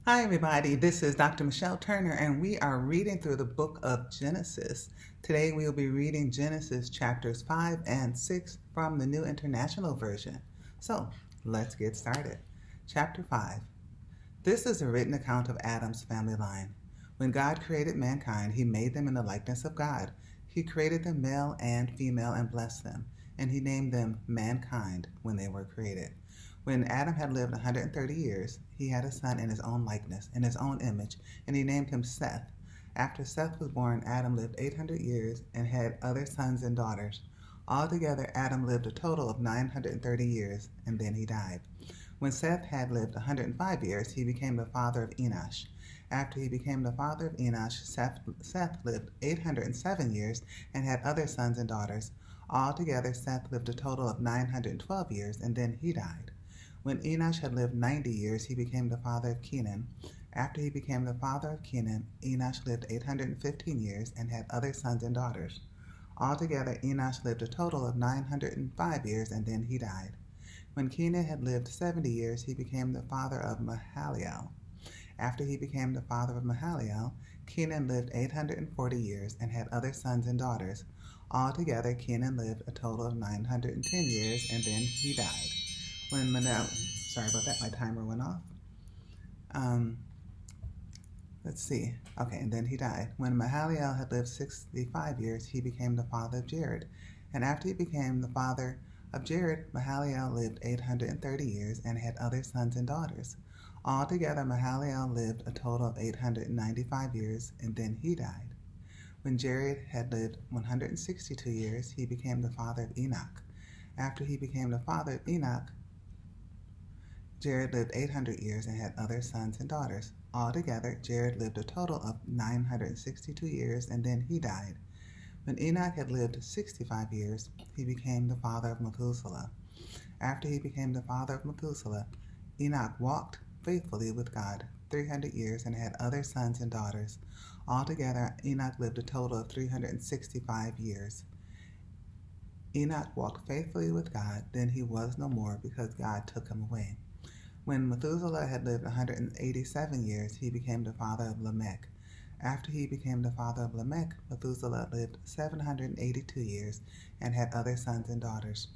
Hi, everybody. This is Dr. Michele Turner, and we are reading through the book of Genesis. Today, we will be reading Genesis chapters 5 and 6 from the New International Version. So, let's get started. Chapter 5. This is a written account of Adam's family line. When God created mankind, he made them in the likeness of God. He created them male and female and blessed them, and he named them mankind when they were created. When Adam had lived 130 years, he had a son in his own likeness, in his own image, and he named him Seth. After Seth was born, Adam lived 800 years and had other sons and daughters. Altogether, Adam lived a total of 930 years, and then he died. When Seth had lived 105 years, he became the father of Enosh. After he became the father of Enosh, Seth lived 807 years and had other sons and daughters. Altogether, Seth lived a total of 912 years, and then he died. When Enosh had lived 90 years, he became the father of Kenan. After he became the father of Kenan, Enosh lived 815 years and had other sons and daughters. Altogether, Enosh lived a total of 905 years, and then he died. When Kenan had lived 70 years, he became the father of Mahalalel. After he became the father of Mahalalel, Kenan lived 840 years and had other sons and daughters. Altogether, Kenan lived a total of 910 years, and then he died. When Manel, sorry about that, my timer went off. Um, let's see. Okay, and then he died. When Mahalalel had lived 65 years, he became the father of Jared. And after he became the father of Jared, Mahalalel lived 830 years and had other sons and daughters. Altogether, Mahalalel lived a total of 895 years, and then he died. When Jared had lived 162 years, he became the father of Enoch. After he became the father of Enoch, Jared lived 800 years and had other sons and daughters. Altogether, Jared lived a total of 962 years, and then he died. When Enoch had lived 65 years, he became the father of Methuselah. After he became the father of Methuselah, Enoch walked faithfully with God 300 years and had other sons and daughters. Altogether, Enoch lived a total of 365 years. Enoch walked faithfully with God, then he was no more because God took him away. When Methuselah had lived 187 years, he became the father of Lamech. After he became the father of Lamech, Methuselah lived 782 years and had other sons and daughters.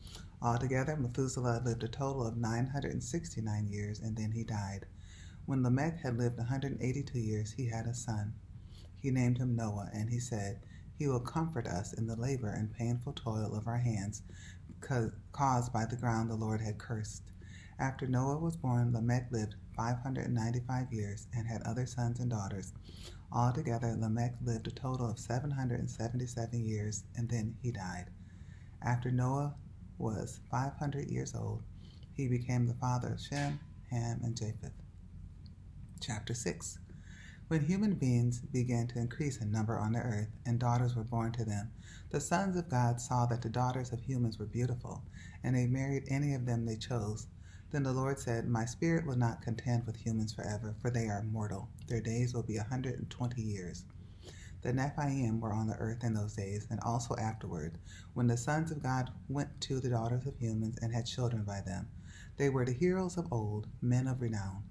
Altogether, Methuselah lived a total of 969 years, and then he died. When Lamech had lived 182 years, he had a son. He named him Noah, and he said, "He will comfort us in the labor and painful toil of our hands, caused by the ground the Lord had cursed." After Noah was born, Lamech lived 595 years and had other sons and daughters. Altogether, Lamech lived a total of 777 years, and then he died. After Noah was 500 years old, he became the father of Shem, Ham, and Japheth. Chapter 6. When human beings began to increase in number on the earth, and daughters were born to them, the sons of God saw that the daughters of humans were beautiful, and they married any of them they chose. Then the Lord said, "My spirit will not contend with humans forever, for they are mortal. Their days will be 120 years." The Nephilim were on the earth in those days, and also afterward, when the sons of God went to the daughters of humans and had children by them. They were the heroes of old, men of renown.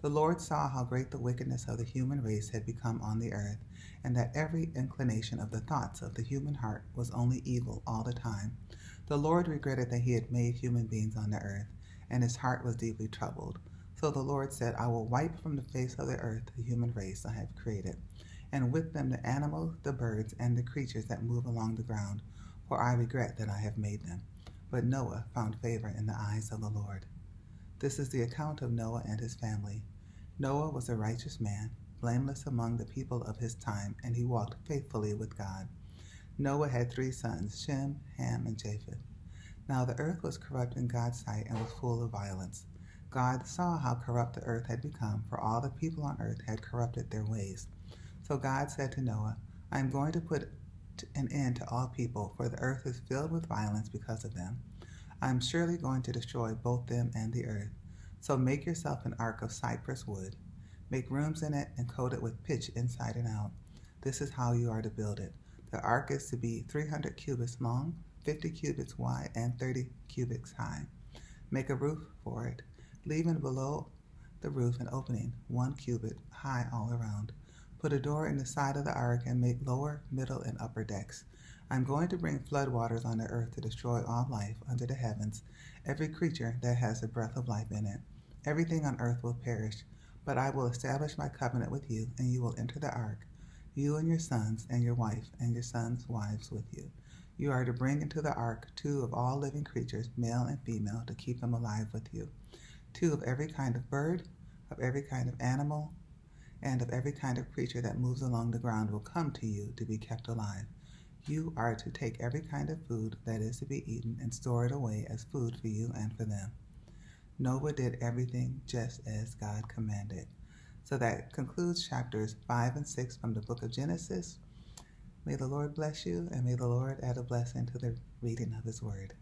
The Lord saw how great the wickedness of the human race had become on the earth, and that every inclination of the thoughts of the human heart was only evil all the time. The Lord regretted that he had made human beings on the earth, and his heart was deeply troubled. So the Lord said, "I will wipe from the face of the earth the human race I have created, and with them the animals, the birds, and the creatures that move along the ground, for I regret that I have made them." But Noah found favor in the eyes of the Lord. This is the account of Noah and his family. Noah was a righteous man, blameless among the people of his time, and he walked faithfully with God. Noah had 3 sons, Shem, Ham, and Japheth. Now the earth was corrupt in God's sight and was full of violence. God saw how corrupt the earth had become, for all the people on earth had corrupted their ways. So God said to Noah, "I am going to put an end to all people, for the earth is filled with violence because of them. I am surely going to destroy both them and the earth. So make yourself an ark of cypress wood. Make rooms in it and coat it with pitch inside and out. This is how you are to build it. The ark is to be 300 cubits long, 50 cubits wide, and 30 cubits high. Make a roof for it, leaving below the roof an opening 1 cubit high all around. Put a door in the side of the ark and make lower, middle, and upper decks. I'm going to bring floodwaters on the earth to destroy all life under the heavens, every creature that has the breath of life in it. Everything on earth will perish, but I will establish my covenant with you, and you will enter the ark, you and your sons and your wife and your sons' wives with you. You are to bring into the ark 2 of all living creatures, male and female, to keep them alive with you. 2 of every kind of bird, of every kind of animal, and of every kind of creature that moves along the ground will come to you to be kept alive. You are to take every kind of food that is to be eaten and store it away as food for you and for them. Noah did everything just as God commanded. So that concludes chapters 5 and 6 from the book of Genesis. May the Lord bless you, and may the Lord add a blessing to the reading of his word.